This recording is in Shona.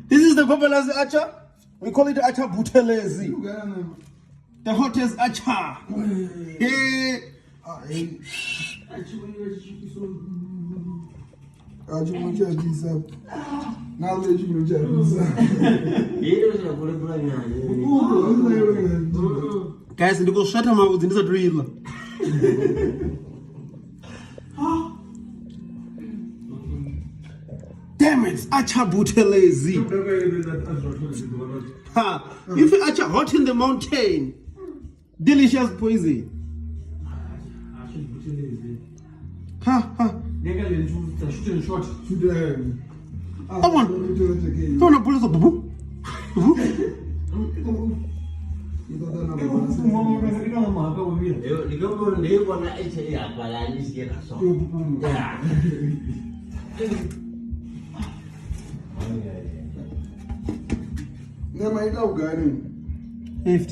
This is the Babalazi acha. We call it acha Buthelezi. The hottest acha. Hey. Guys, and go shut him out with this drill. Damn it, acha Buthelezi. If you acha hot in the mountain, delicious poison. Come on. Don't pull us up. Lift.